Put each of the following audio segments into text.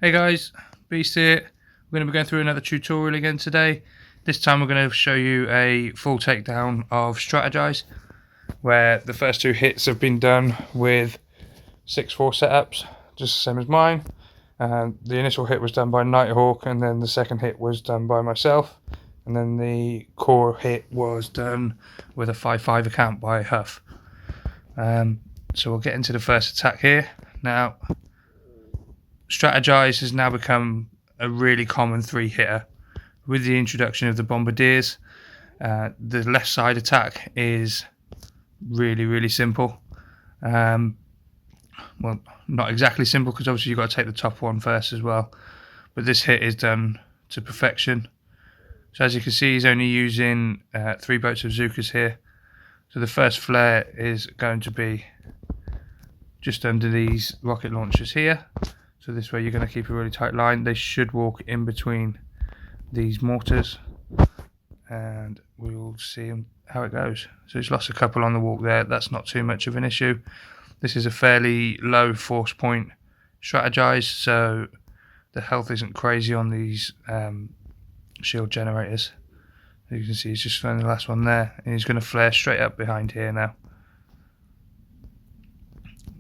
Hey guys, Beast here. We're going to be going through another tutorial again today. This time we're going to show you a full takedown of Strategize, where the first two hits have been done with 6-4 setups, just the same as mine. The initial hit was done by Nighthawk, and then the second hit was done by myself, and then the core hit was done with a 5-5 account by Huff. So we'll get into the first attack here. Now, Strategize has now become a really common 3-hitter with the introduction of the bombardiers. The left side attack is really simple. Well, not exactly simple, because obviously you've got to take the top one first as well, but this hit is done to perfection. So as you can see, he's only using 3 boats of Zukas here. So the first flare is going to be just under these rocket launchers here. So this way you're going to keep a really tight line. They should walk in between these mortars, and we'll see how it goes. So he's lost a couple on the walk there. That's not too much of an issue. This is a fairly low force point Strategize, so the health isn't crazy on these shield generators. As you can see, he's just throwing the last one there, and he's going to flare straight up behind here now,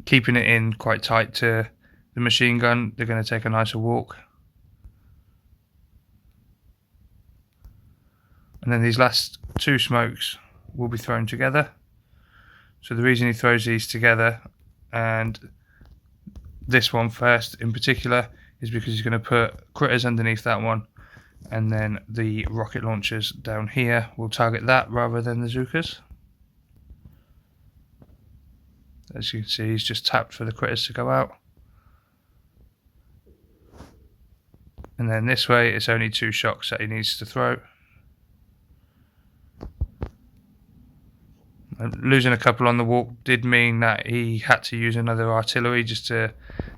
keeping it in quite tight to the machine gun. They're going to take a nicer walk, and then these last 2 smokes will be thrown together. So the reason he throws these together, and this one first in particular, is because he's going to put critters underneath that one, and then the rocket launchers down here will target that rather than the Zukas. As you can see, he's just tapped for the critters to go out. And then this way, it's only 2 shocks that he needs to throw. Losing a couple on the walk did mean that he had to use another artillery just to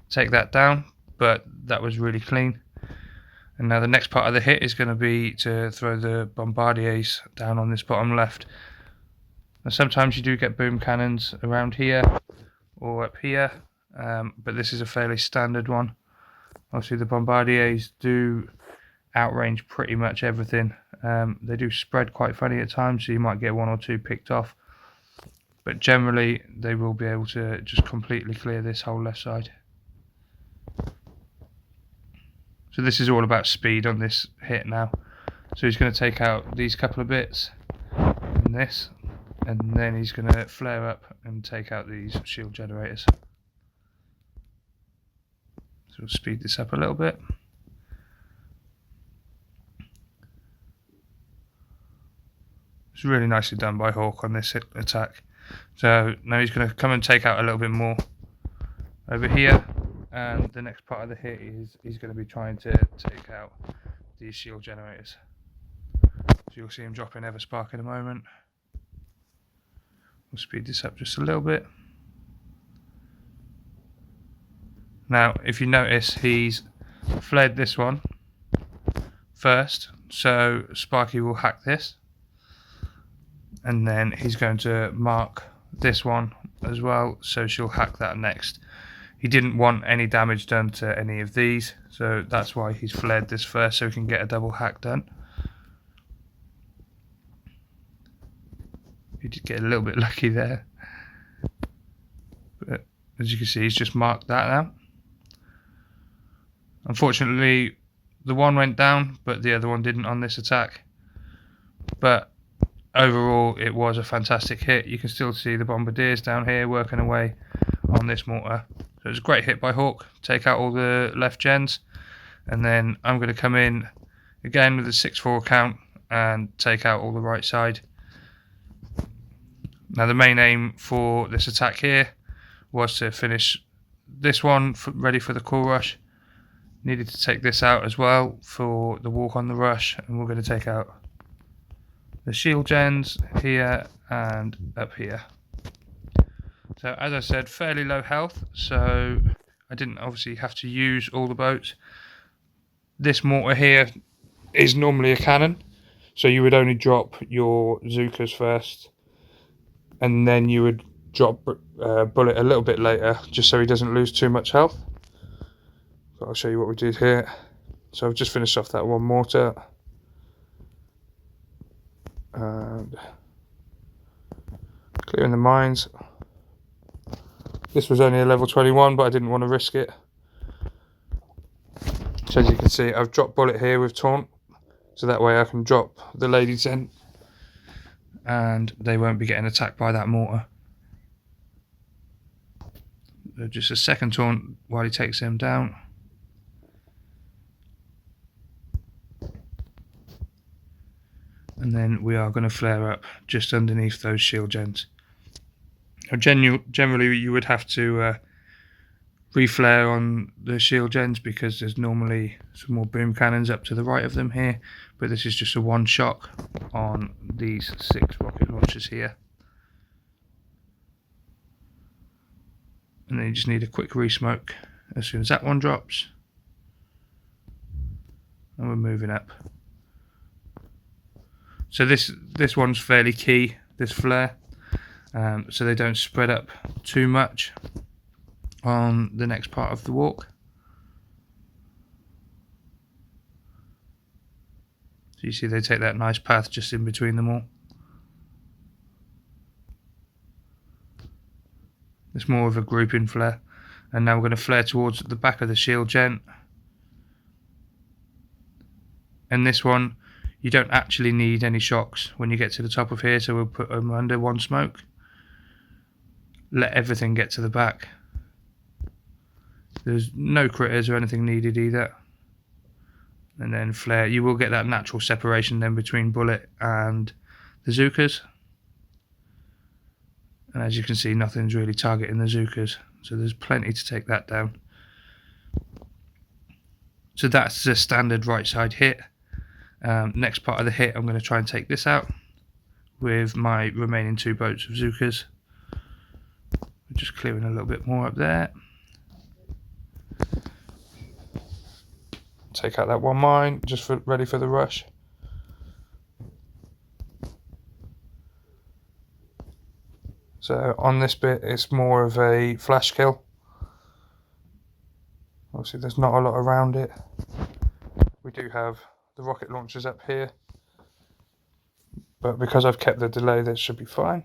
take that down, but that was really clean. And now the next part of the hit is going to be to throw the bombardiers down on this bottom left. Now sometimes you do get boom cannons around here or up here, but this is a fairly standard one. Obviously the bombardiers do outrange pretty much everything. They do spread quite funny at times, so you might get 1 or 2 picked off, but generally they will be able to just completely clear this whole left side. So this is all about speed on this hit now. So he's going to take out these couple of bits and this, and then he's going to flare up and take out these shield generators. So we'll speed this up a little bit. It's really nicely done by Hawk on this attack. So now he's going to come and take out a little bit more over here, and the next part of the hit is he's going to be trying to take out these shield generators. So you'll see him dropping Everspark in a moment. We'll speed this up just a little bit. Now, if you notice, he's flared this one first, so Sparky will hack this, and then he's going to mark this one as well, so she'll hack that next. He didn't want any damage done to any of these, so that's why he's flared this first, so he can get a double hack done. He did get a little bit lucky there, but as you can see, he's just marked that now. Unfortunately, the one went down, but the other one didn't on this attack. But overall, it was a fantastic hit. You can still see the bombardiers down here working away on this mortar. So it was a great hit by Hawk. Take out all the left gens, and then I'm going to come in again with a 6-4 count and take out all the right side. Now the main aim for this attack here was to finish this one ready for the core rush. Needed to take this out as well for the walk on the rush, and we're going to take out the shield gens here and up here. So as I said, fairly low health, so I didn't obviously have to use all the boats. This mortar here is normally a cannon, so you would only drop your Zukas first, and then you would drop bullet a little bit later, just so he doesn't lose too much health. but I'll show you what we did here. So I've just finished off that one mortar, and clearing the mines. This was only a level 21, but I didn't want to risk it. So as you can see, I've dropped bullet here with taunt, so that way I can drop the ladies in and they won't be getting attacked by that mortar. So just a second taunt while he takes him down. And then we are going to flare up just underneath those shield gens. Now generally you would have to reflare on the shield gens because there's normally some more boom cannons up to the right of them here, but this is just a one shock on these 6 rocket launchers here. And then you just need a quick re-smoke as soon as that one drops, and we're moving up. So this one's fairly key, this flare, so they don't spread up too much on the next part of the walk. So you see they take that nice path just in between them all. It's more of a grouping flare. And now we're going to flare towards the back of the shield gen. And this one, you don't actually need any shocks when you get to the top of here, so we'll put them under one smoke. Let everything get to the back. There's no critters or anything needed either. And then flare. You will get that natural separation then between bullet and the Zookas. And as you can see, nothing's really targeting the Zookas, so there's plenty to take that down. So that's the standard right side hit. Next part of the hit, I'm going to try and take this out with my remaining 2 boats of Zookas. We're just clearing a little bit more up there. Take out that one mine, just ready for the rush. So on this bit, it's more of a flash kill. Obviously there's not a lot around it. We do have the rocket launchers up here, but because I've kept the delay, that should be fine.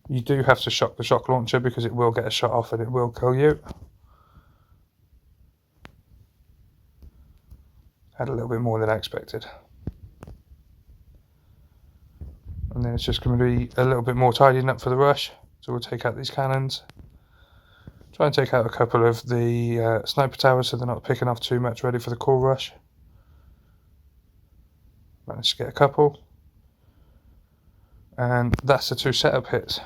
You do have to shock the shock launcher because it will get a shot off and it will kill you. Had a little bit more than I expected. And then it's just going to be a little bit more tidying up for the rush. So we'll take out these cannons. Try and take out a couple of the sniper towers so they're not picking off too much, ready for the core rush. Managed to get a couple. And that's the 2 setup hits.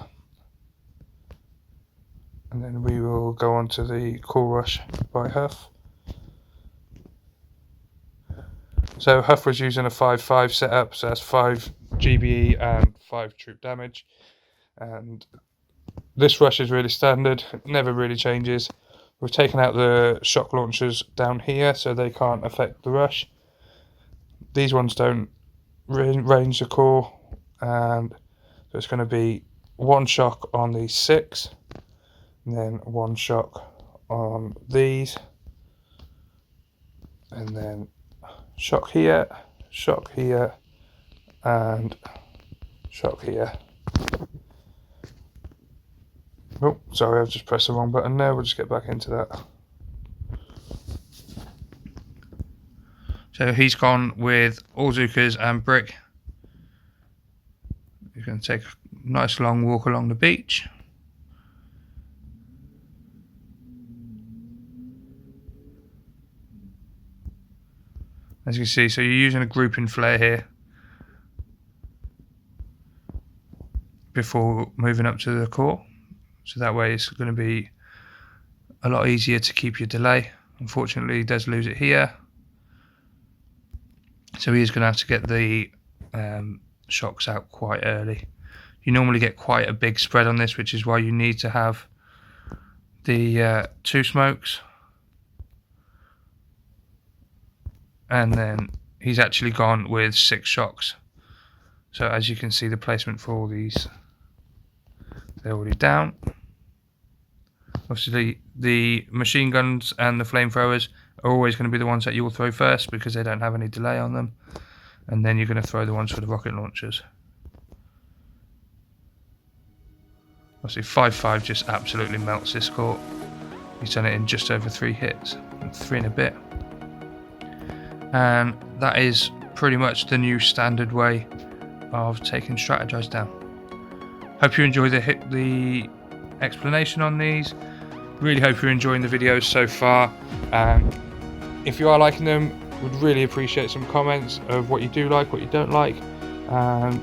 And then we will go on to the core rush by Huff. So Huff was using a 5-5 setup, so that's 5 GBE and 5 troop damage. And this rush is really standard, it never really changes. We've taken out the shock launchers down here so they can't affect the rush. These ones don't range the core, and so it's going to be 1 shock on these 6, and then 1 shock on these, and then shock here, and shock here. Oh, sorry, I've just pressed the wrong button there. We'll just get back into that. So he's gone with all Zookas and brick. He's going to take a nice long walk along the beach. As you can see, so you're using a grouping flare here before moving up to the core. So that way it's going to be a lot easier to keep your delay. Unfortunately, he does lose it here. So he is going to have to get the shocks out quite early. You normally get quite a big spread on this, which is why you need to have the 2 smokes. And then he's actually gone with 6 shocks. So as you can see, the placement for all these, they're already down. Obviously the machine guns and the flamethrowers are always going to be the ones that you will throw first because they don't have any delay on them, and then you're going to throw the ones for the rocket launchers. Obviously 5.5 just absolutely melts this court. He's done it in just over 3 hits, 3 and a bit. And that is pretty much the new standard way of taking Strategize down. Hope you enjoy the explanation on these. Really hope you're enjoying the videos so far. If you are liking them, would really appreciate some comments of what you do like, what you don't like.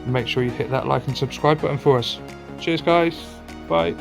Make sure you hit that like and subscribe button for us. Cheers guys, bye.